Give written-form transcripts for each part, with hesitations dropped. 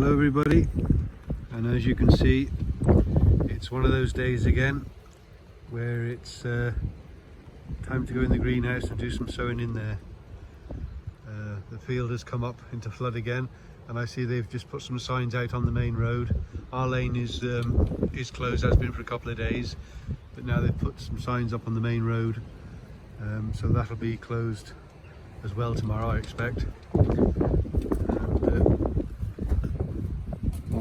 Hello everybody, and as you can see, it's one of those days again where it's time to go in the greenhouse and do some sowing in there. The field has come up into flood again, and I see they've just put some signs out on the main road. Our lane is closed, has been for a couple of days, but now they've put some signs up on the main road, so that'll be closed as well tomorrow, I expect.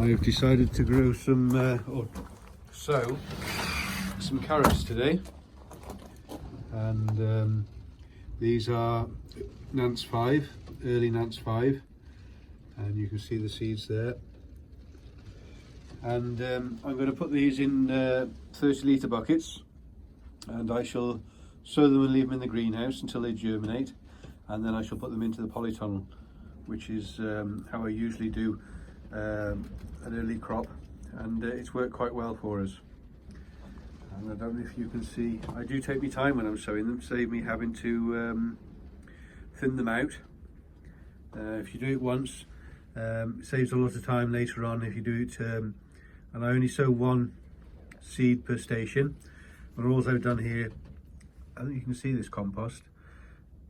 I've decided to grow some, or sow some carrots today, and these are Nance 5, early Nance 5, and you can see the seeds there. And I'm going to put these in 30 litre buckets, and I shall sow them and leave them in the greenhouse until they germinate, and then I shall put them into the polytunnel, which is how I usually do an early crop, and it's worked quite well for us. And I don't know if you can see, I do take my time when I'm sowing them, save me having to thin them out. If you do it once, it saves a lot of time later on if you do it, and I only sow one seed per station. And all I've done here, I think you can see this compost.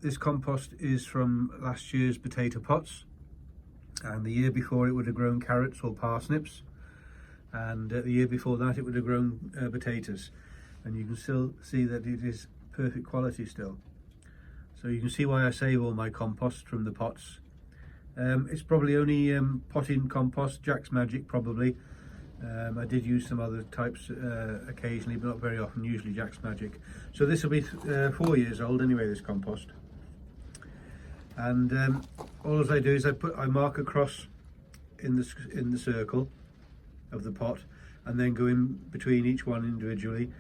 This compost is from last year's potato pots, and the year before it would have grown carrots or parsnips, and the year before that it would have grown potatoes, and you can still see that it is perfect quality still. So you can see why I save all my compost from the pots. It's probably only potting compost, Jack's Magic probably. I did use some other types occasionally, but not very often, usually Jack's Magic. So this will be 4 years old anyway, this compost. And all I do is I mark across in the circle of the pot, and then go in between each one individually,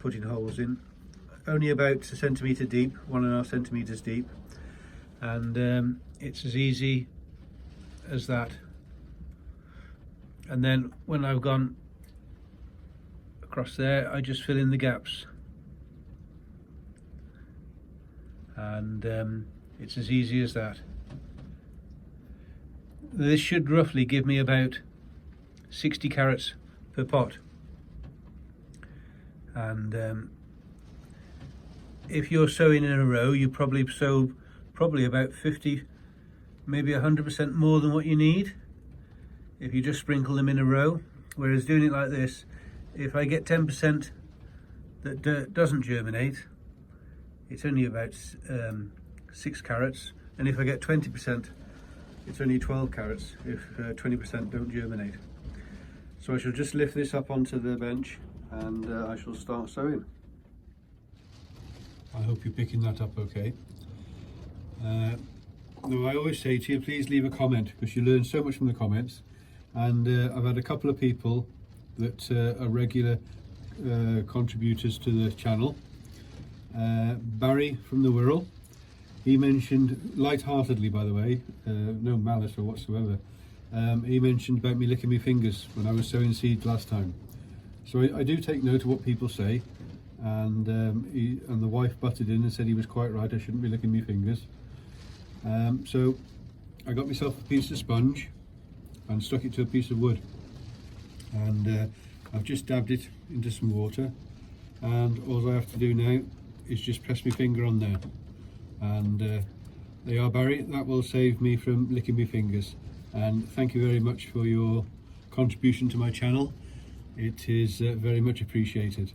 putting holes in, only about a centimetre deep, 1.5 centimetres deep, and it's as easy as that. And then when I've gone across there, I just fill in the gaps, and it's as easy as that. This should roughly give me about 60 carrots per pot, and if you're sowing in a row, you probably sow about 50, maybe 100% more than what you need if you just sprinkle them in a row. Whereas doing it like this, if I get 10% that doesn't germinate, it's only about 6 carrots, and if I get 20%, it's only 12 carrots if 20% don't germinate. So I shall just lift this up onto the bench, and I shall start sowing. I hope you're picking that up okay. No, I always say to you, please leave a comment, because you learn so much from the comments, and I've had a couple of people that are regular contributors to the channel. Barry from the Wirral, he mentioned, light-heartedly by the way, no malice or whatsoever, he mentioned about me licking my fingers when I was sowing seeds last time. So I do take note of what people say, and the wife butted in and said he was quite right, I shouldn't be licking my fingers. So I got myself a piece of sponge and stuck it to a piece of wood, and I've just dabbed it into some water, and all I have to do now is just press my finger on there, and there you are, Barry. That will save me from licking my fingers, and thank you very much for your contribution to my channel. It is very much appreciated.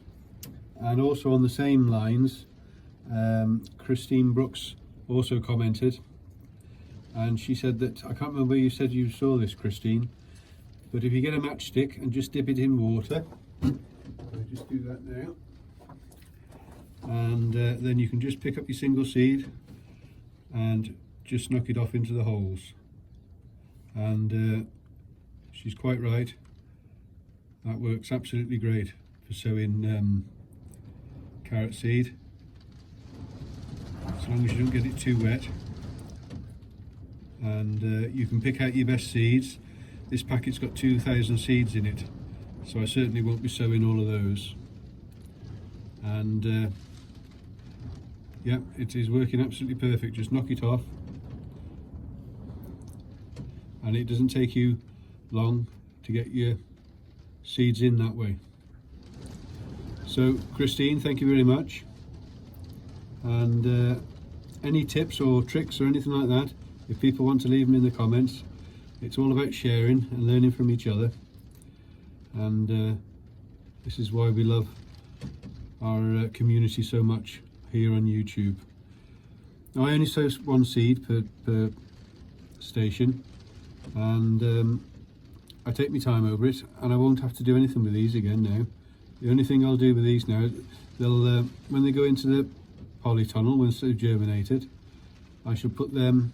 And also on the same lines, Christine Brooks also commented, and she said that, I can't remember, you said you saw this, Christine, but if you get a matchstick and just dip it in water, I'll just do that now, and then you can just pick up your single seed and just knock it off into the holes. And she's quite right, that works absolutely great for sowing carrot seed, as long as you don't get it too wet. And you can pick out your best seeds. This packet's got 2,000 seeds in it, so I certainly won't be sowing all of those. And yeah, it is working absolutely perfect. Just knock it off, and it doesn't take you long to get your seeds in that way. So Christine, thank you very much, and any tips or tricks or anything like that, if people want to leave them in the comments. It's all about sharing and learning from each other, and this is why we love our community so much here on YouTube. Now, I only sow one seed per station, and I take my time over it, and I won't have to do anything with these again now. The only thing I'll do with these now, they'll when they go into the polytunnel, once they've germinated, I shall put them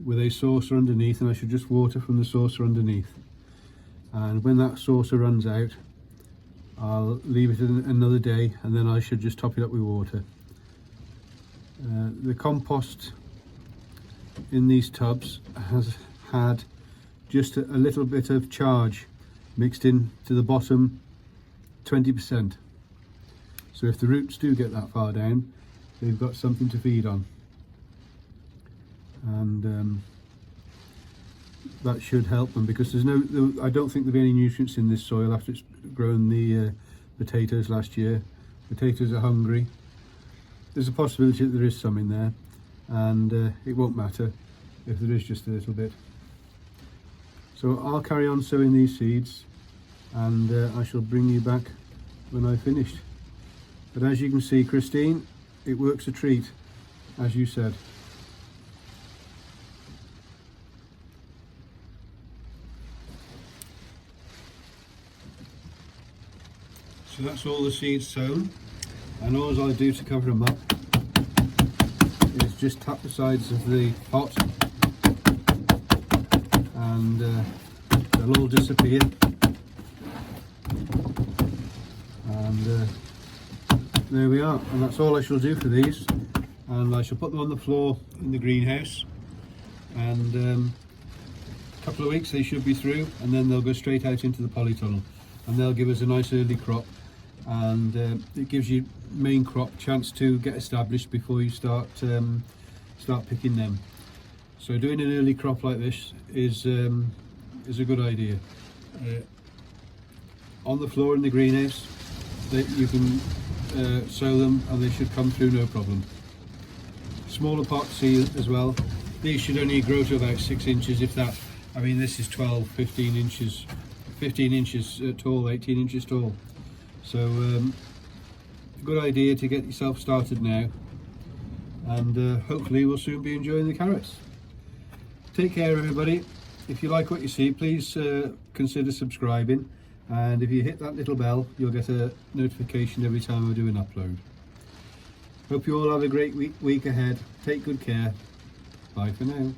with a saucer underneath, and I should just water from the saucer underneath. And when that saucer runs out, I'll leave it another day, and then I should just top it up with water. The compost in these tubs has had just a little bit of charge mixed in to the bottom 20%. So if the roots do get that far down, they've got something to feed on. And that should help them, because I don't think there'll be any nutrients in this soil after it's grown the potatoes last year. Potatoes are hungry. There's a possibility that there is some in there, and it won't matter if there is just a little bit. So I'll carry on sowing these seeds, and I shall bring you back when I've finished. But as you can see, Christine, it works a treat, as you said. So that's all the seeds sown, and all I do to cover them up is just tap the sides of the pot, and they'll all disappear. And there we are, and that's all I shall do for these. And I shall put them on the floor in the greenhouse, and a couple of weeks they should be through, and then they'll go straight out into the polytunnel, and they'll give us a nice early crop. And it gives you main crop chance to get established before you start picking them. So doing an early crop like this is a good idea. On the floor in the greenhouse, you can sow them, and they should come through no problem. Smaller pots as well. These should only grow to about 6 inches, if that. I mean, this is 12, 15 inches tall, 18 inches tall. So good idea to get yourself started now, and hopefully we'll soon be enjoying the carrots. Take care, everybody. If you like what you see, please consider subscribing, and if you hit that little bell, you'll get a notification every time I do an upload. Hope you all have a great week ahead. Take good care. Bye for now.